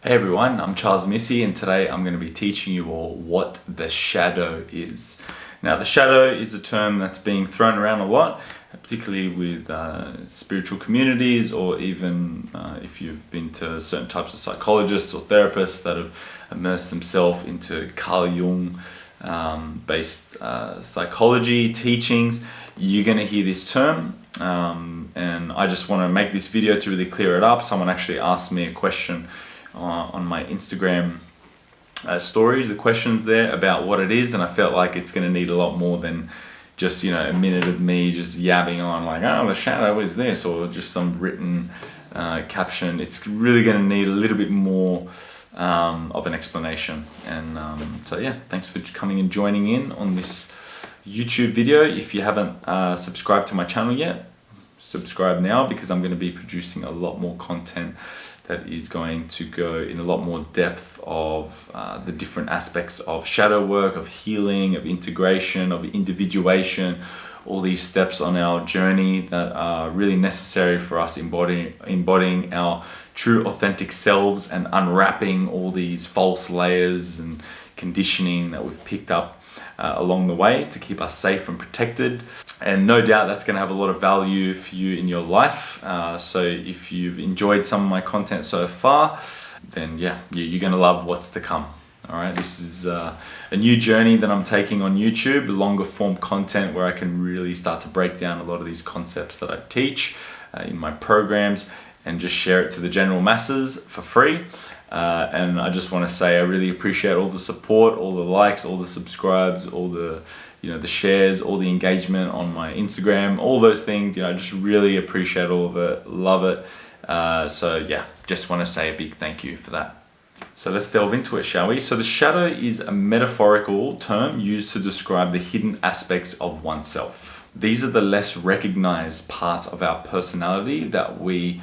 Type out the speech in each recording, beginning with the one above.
Hey everyone, I'm Charles Myssy, and today I'm going to be teaching you all what the shadow is. Now, the shadow is a term that's being thrown around a lot, particularly with spiritual communities, or even if you've been to certain types of psychologists or therapists that have immersed themselves into Carl Jung based psychology teachings, you're going to hear this term. And I just want to make this video to really clear it up. Someone actually asked me a question on my Instagram stories, the questions there about what it is, and I felt like it's going to need a lot more than just a minute of me just yabbing on like, oh, the shadow is this, or just some written caption. It's really going to need a little bit more of an explanation. And so yeah, thanks for coming and joining in on this YouTube video. If you haven't subscribed to my channel yet, subscribe now, because I'm going to be producing a lot more content that is going to go in a lot more depth of the different aspects of shadow work, of healing, of integration, of individuation, all these steps on our journey that are really necessary for us embodying our true authentic selves and unwrapping all these false layers and conditioning that we've picked up along the way to keep us safe and protected. And no doubt that's going to have a lot of value for you in your life. So if you've enjoyed some of my content so far, then yeah, you're going to love what's to come. All right, this is a new journey that I'm taking on YouTube, longer form content where I can really start to break down a lot of these concepts that I teach in my programs and just share it to the general masses for free. And I just want to say I really appreciate all the support, all the likes, all the subscribes, all the the shares, all the engagement on my Instagram, all those things. I just really appreciate all of it, love it. So yeah, just want to say a big thank you for that. So let's delve into it, shall we? So the shadow is a metaphorical term used to describe the hidden aspects of oneself. These are the less recognized parts of our personality that we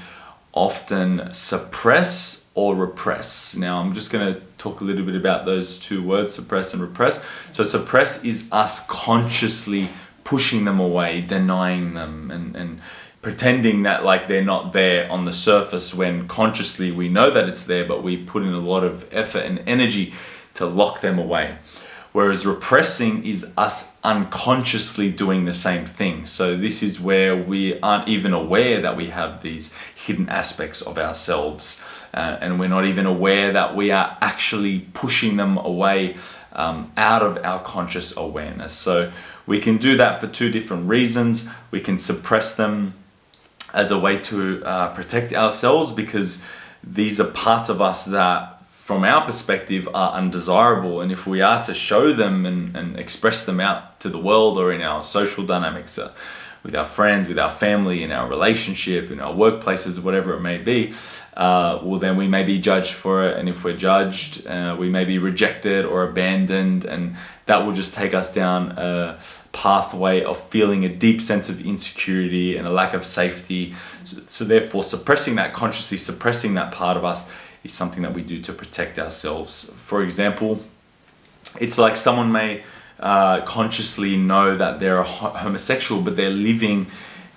often suppress or repress. Now I'm just going to talk a little bit about those two words, suppress and repress. So suppress is us consciously pushing them away, denying them, and pretending that like they're not there on the surface, when consciously we know that it's there, but we put in a lot of effort and energy to lock them away. Whereas repressing is us unconsciously doing the same thing. So this is where we aren't even aware that we have these hidden aspects of ourselves, and we're not even aware that we are actually pushing them away out of our conscious awareness. So we can do that for two different reasons. We can suppress them as a way to protect ourselves, because these are parts of us that from our perspective are undesirable, and if we are to show them and express them out to the world, or in our social dynamics with our friends, with our family, in our relationship, in our workplaces, whatever it may be, well then we may be judged for it, and if we're judged, we may be rejected or abandoned, and that will just take us down a pathway of feeling a deep sense of insecurity and a lack of safety. So therefore, suppressing that, consciously suppressing that part of us, is something that we do to protect ourselves. For example, it's like someone may consciously know that they're a homosexual, but they're living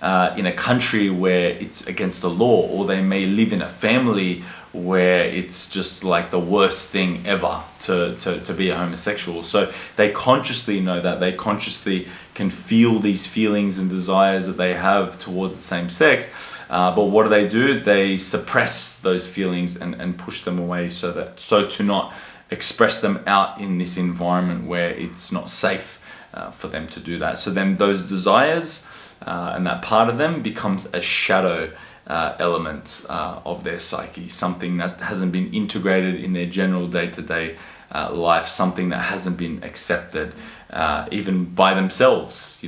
in a country where it's against the law, or they may live in a family where it's just like the worst thing ever to be a homosexual. So they consciously know that, they consciously can feel these feelings and desires that they have towards the same sex. But what do? They suppress those feelings and push them away, so to not express them out in this environment where it's not safe for them to do that. So then those desires and that part of them becomes a shadow element of their psyche, something that hasn't been integrated in their general day-to-day life, something that hasn't been accepted even by themselves.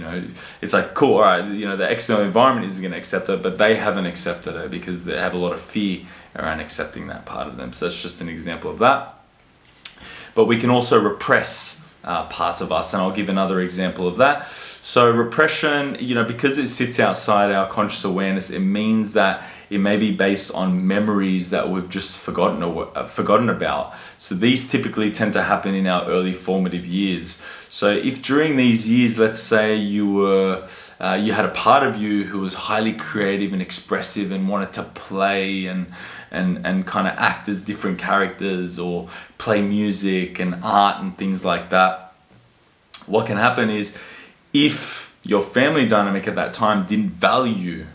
It's like, cool, all right, the external environment isn't going to accept it, but they haven't accepted it because they have a lot of fear around accepting that part of them. So that's just an example of that. But we can also repress parts of us, and I'll give another example of that. So repression, because it sits outside our conscious awareness, it means that it may be based on memories that we've just forgotten about. So these typically tend to happen in our early formative years. So if during these years, let's say you had a part of you who was highly creative and expressive and wanted to play and and kind of act as different characters or play music and art and things like that. What can happen is, if your family dynamic at that time didn't value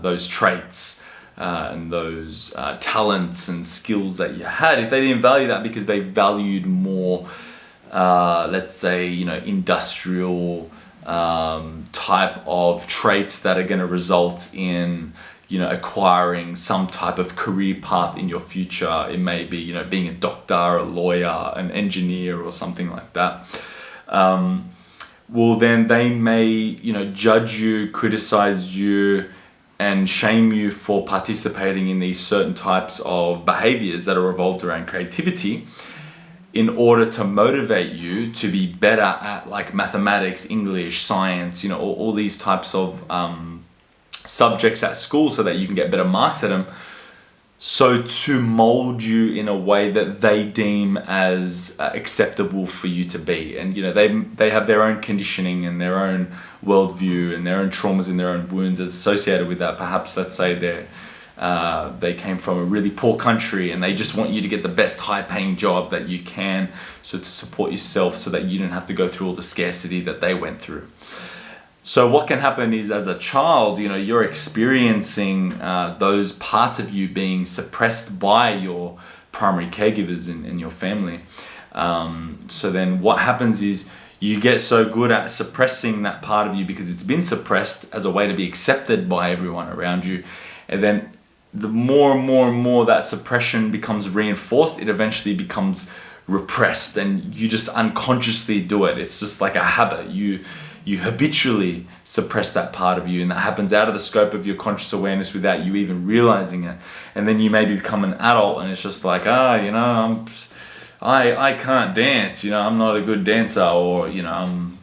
those traits and those talents and skills that you had, if they didn't value that because they valued more, let's say, industrial type of traits that are going to result in, acquiring some type of career path in your future. It may be, being a doctor, a lawyer, an engineer, or something like that. Well, then they may, judge you, criticize you, and shame you for participating in these certain types of behaviors that are revolved around creativity, in order to motivate you to be better at like mathematics, English, science, all these types of subjects at school, so that you can get better marks at them. So to mold you in a way that they deem as acceptable for you to be. And they have their own conditioning and their own worldview and their own traumas and their own wounds associated with that. Perhaps, let's say, they came from a really poor country and they just want you to get the best high paying job that you can, so to support yourself, so that you don't have to go through all the scarcity that they went through. So what can happen is, as a child, you're experiencing those parts of you being suppressed by your primary caregivers in your family. So then what happens is, you get so good at suppressing that part of you because it's been suppressed as a way to be accepted by everyone around you. And then the more and more and more that suppression becomes reinforced, it eventually becomes repressed, and you just unconsciously do it. It's just like a habit. You habitually suppress that part of you, and that happens out of the scope of your conscious awareness without you even realizing it. And then you maybe become an adult, and it's just like, I can't dance, I'm not a good dancer, or I'm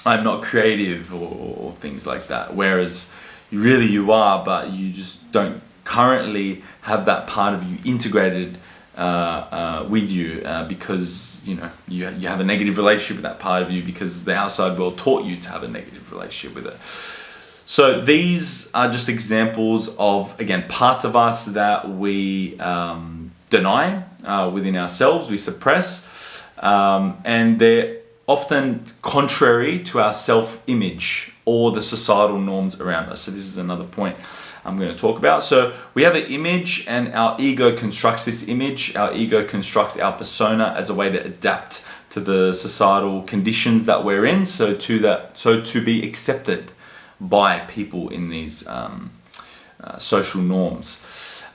not creative, or things like that. Whereas really you are, but you just don't currently have that part of you integrated with you, because you have a negative relationship with that part of you, because the outside world taught you to have a negative relationship with it. So these are just examples of, again, parts of us that we deny within ourselves, we suppress, and they're often contrary to our self-image or the societal norms around us. So this is another point I'm going to talk about. So we have an image, and our ego constructs this image. Our ego constructs our persona as a way to adapt to the societal conditions that we're in, so to be accepted by people in these social norms.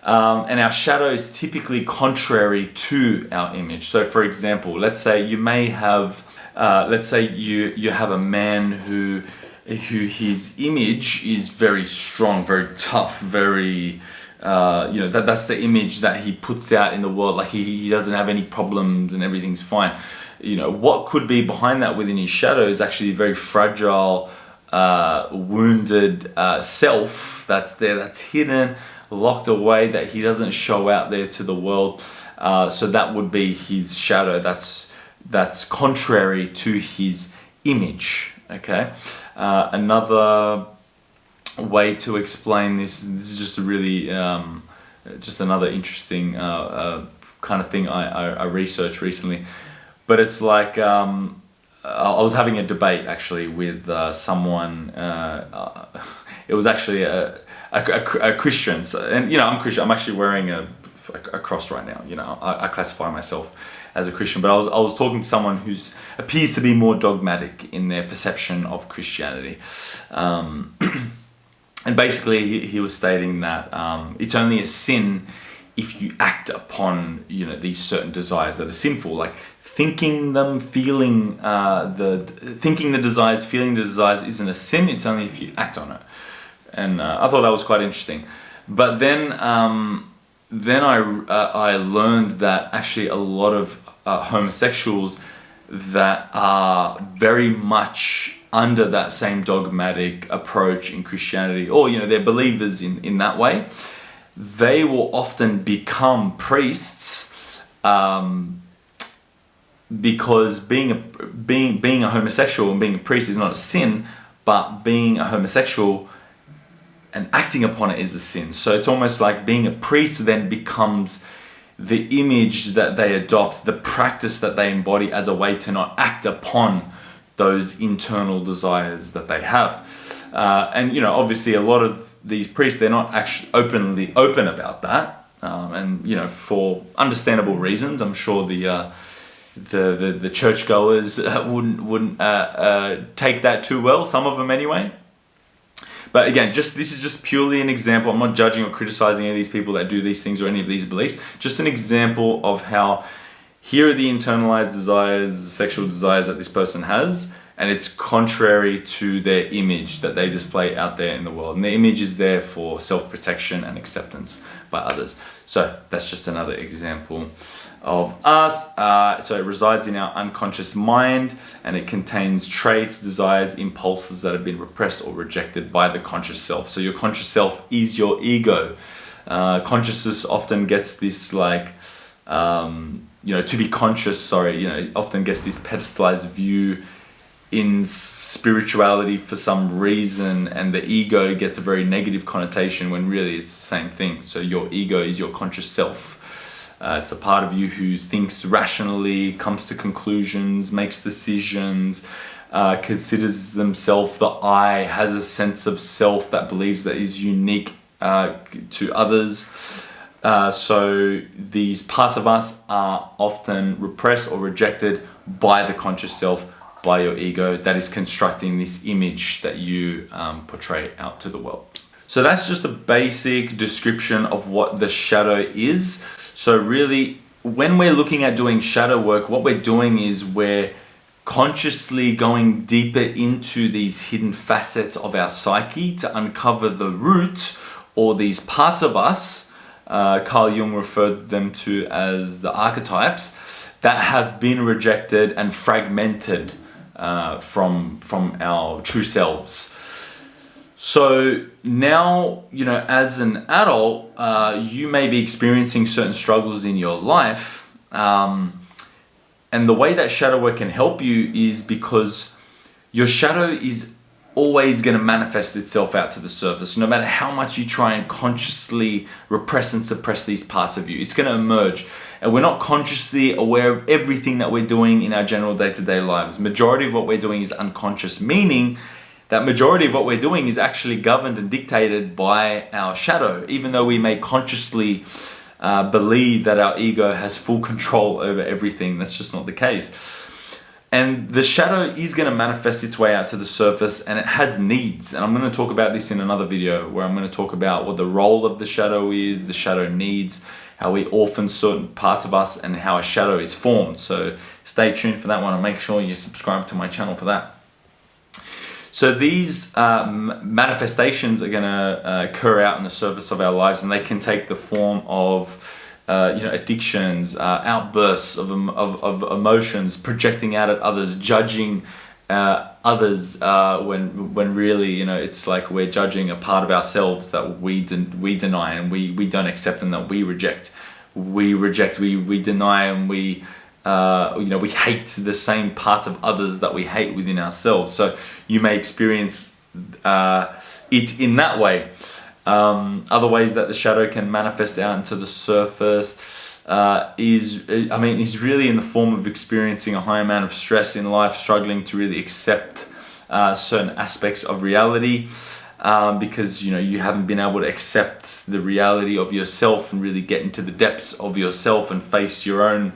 And our shadow is typically contrary to our image. So for example, let's say you may have, you have a man who his image is very strong, very tough, very, that's the image that he puts out in the world. Like he doesn't have any problems and everything's fine. What could be behind that within his shadow is actually a very fragile, wounded self that's there, that's hidden, locked away, that he doesn't show out there to the world. So that would be his shadow. That's contrary to his image. Okay. Another way to explain this is just a really, just another interesting kind of thing I researched recently. But it's like, I was having a debate actually with someone. It was actually a Christian, and I'm Christian. I'm actually wearing a cross right now. I classify myself as a Christian, but I was talking to someone who appears to be more dogmatic in their perception of Christianity, and basically he was stating that it's only a sin if you act upon these certain desires that are sinful, like thinking them, feeling thinking the desires, feeling the desires isn't a sin. It's only if you act on it. And I thought that was quite interesting. But then I learned that actually a lot of homosexuals that are very much under that same dogmatic approach in Christianity, or they're believers in that way, they will often become priests, because being a homosexual and being a priest is not a sin, but being a homosexual and acting upon it is a sin. So it's almost like being a priest then becomes the image that they adopt, the practice that they embody as a way to not act upon those internal desires that they have. And you know, obviously a lot of these priests, they're not actually open about that. And you know, for understandable reasons. I'm sure the churchgoers wouldn't take that too well, some of them anyway. But again, this is just purely an example. I'm not judging or criticizing any of these people that do these things or any of these beliefs. Just an example of how here are the internalized desires, sexual desires that this person has, and it's contrary to their image that they display out there in the world. And the image is there for self-protection and acceptance by others. So that's just another example of us. So it resides in our unconscious mind, and it contains traits, desires, impulses that have been repressed or rejected by the conscious self. So your conscious self is your ego. Consciousness often gets this like, to be conscious, often gets this pedestalized view in spirituality for some reason, and the ego gets a very negative connotation when really it's the same thing. So your ego is your conscious self. It's the part of you who thinks rationally, comes to conclusions, makes decisions, considers themselves the I, has a sense of self that believes that is unique to others. So these parts of us are often repressed or rejected by the conscious self, by your ego that is constructing this image that you portray out to the world. So that's just a basic description of what the shadow is. So really, when we're looking at doing shadow work, what we're doing is we're consciously going deeper into these hidden facets of our psyche to uncover the root, or these parts of us, Carl Jung referred them to as the archetypes, that have been rejected and fragmented from our true selves. So now, as an adult, you may be experiencing certain struggles in your life. And the way that shadow work can help you is because your shadow is always going to manifest itself out to the surface. No matter how much you try and consciously repress and suppress these parts of you, it's going to emerge. And we're not consciously aware of everything that we're doing in our general day-to-day lives. Majority of what we're doing is unconscious, meaning that majority of what we're doing is actually governed and dictated by our shadow, even though we may consciously believe that our ego has full control over everything. That's just not the case. And the shadow is going to manifest its way out to the surface, and it has needs. And I'm going to talk about this in another video, where I'm going to talk about what the role of the shadow is, the shadow needs, how we orphan certain parts of us, and how a shadow is formed. So stay tuned for that one, and make sure you subscribe to my channel for that. So these manifestations are going to occur out in the surface of our lives, and they can take the form of addictions, outbursts of emotions, projecting out at others, judging others when really it's like we're judging a part of ourselves that we deny and we don't accept, and that we reject, we deny, and we hate the same parts of others that we hate within ourselves. So you may experience it in that way. Other ways that the shadow can manifest out into the surface is really in the form of experiencing a high amount of stress in life, struggling to really accept certain aspects of reality, because you haven't been able to accept the reality of yourself and really get into the depths of yourself and face your own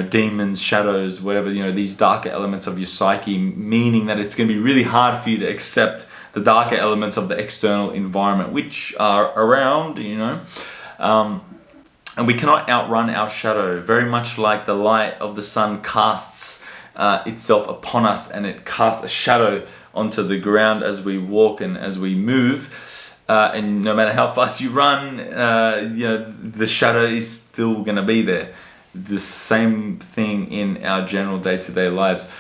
demons, shadows, whatever, these darker elements of your psyche, meaning that it's going to be really hard for you to accept the darker elements of the external environment, which are around, and we cannot outrun our shadow. Very much like the light of the sun casts itself upon us, and it casts a shadow onto the ground as we walk and as we move. And no matter how fast you run, the shadow is still going to be there. The same thing in our general day-to-day lives.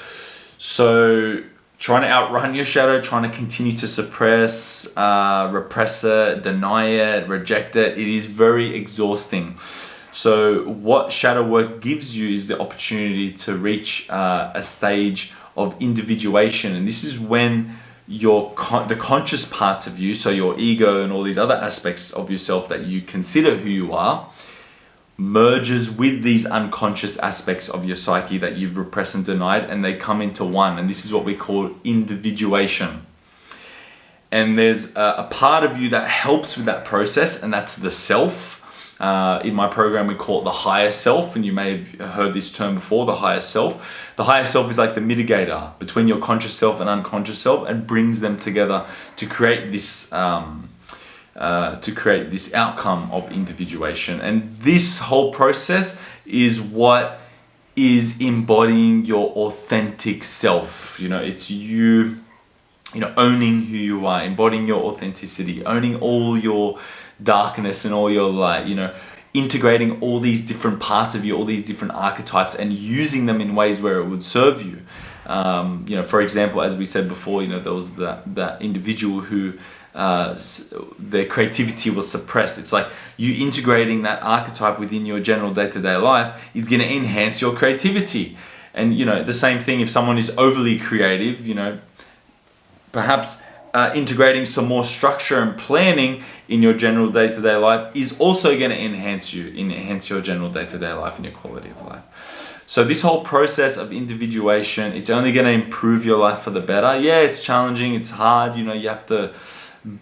So trying to outrun your shadow, trying to continue to suppress, repress it, deny it, reject it, it is very exhausting. So what shadow work gives you is the opportunity to reach a stage of individuation. And this is when the conscious parts of you, so your ego and all these other aspects of yourself that you consider who you are, merges with these unconscious aspects of your psyche that you've repressed and denied, and they come into one. And this is what we call individuation. And there's a part of you that helps with that process, and that's the self. In my program, we call it the higher self, and you may have heard this term before, the higher self. The higher self is like the mitigator between your conscious self and unconscious self, and brings them together to create this outcome of individuation. And this whole process is what is embodying your authentic self. It's you, owning who you are, embodying your authenticity, owning all your darkness and all your light, integrating all these different parts of you, all these different archetypes, and using them in ways where it would serve you. For example, as we said before, there was that individual who their creativity was suppressed. It's like you integrating that archetype within your general day-to-day life is going to enhance your creativity. And the same thing if someone is overly creative, perhaps integrating some more structure and planning in your general day-to-day life is also going to enhance your general day-to-day life and your quality of life. So this whole process of individuation, it's only going to improve your life for the better. Yeah, it's challenging, it's hard, you have to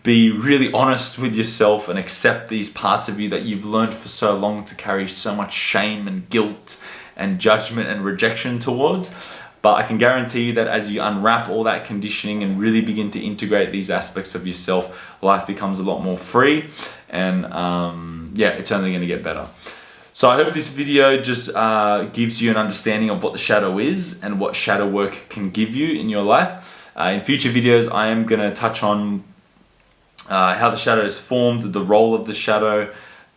be really honest with yourself and accept these parts of you that you've learned for so long to carry so much shame and guilt and judgment and rejection towards. But I can guarantee you that as you unwrap all that conditioning and really begin to integrate these aspects of yourself, life becomes a lot more free, and it's only going to get better. So I hope this video just gives you an understanding of what the shadow is and what shadow work can give you in your life. In future videos, I am going to touch on how the shadow is formed, the role of the shadow,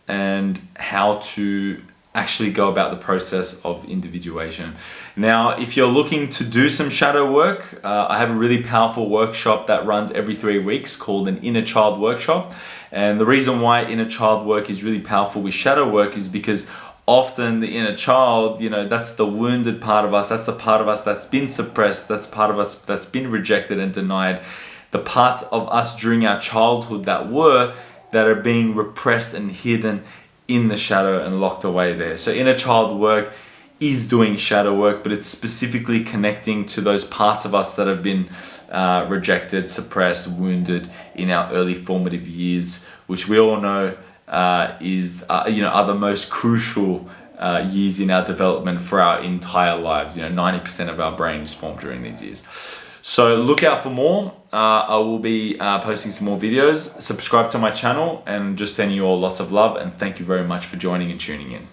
and how to actually go about the process of individuation. Now, if you're looking to do some shadow work, I have a really powerful workshop that runs every 3 weeks called an inner child workshop. And the reason why inner child work is really powerful with shadow work is because often the inner child, that's the wounded part of us, that's the part of us that's been suppressed, that's part of us that's been rejected and denied. The parts of us during our childhood that are being repressed and hidden in the shadow and locked away there. So inner child work is doing shadow work, but it's specifically connecting to those parts of us that have been rejected, suppressed, wounded in our early formative years, which we all know are the most crucial years in our development for our entire lives. 90% of our brain is formed during these years. So look out for more. I will be posting some more videos. Subscribe to my channel, and just sending you all lots of love, and thank you very much for joining and tuning in.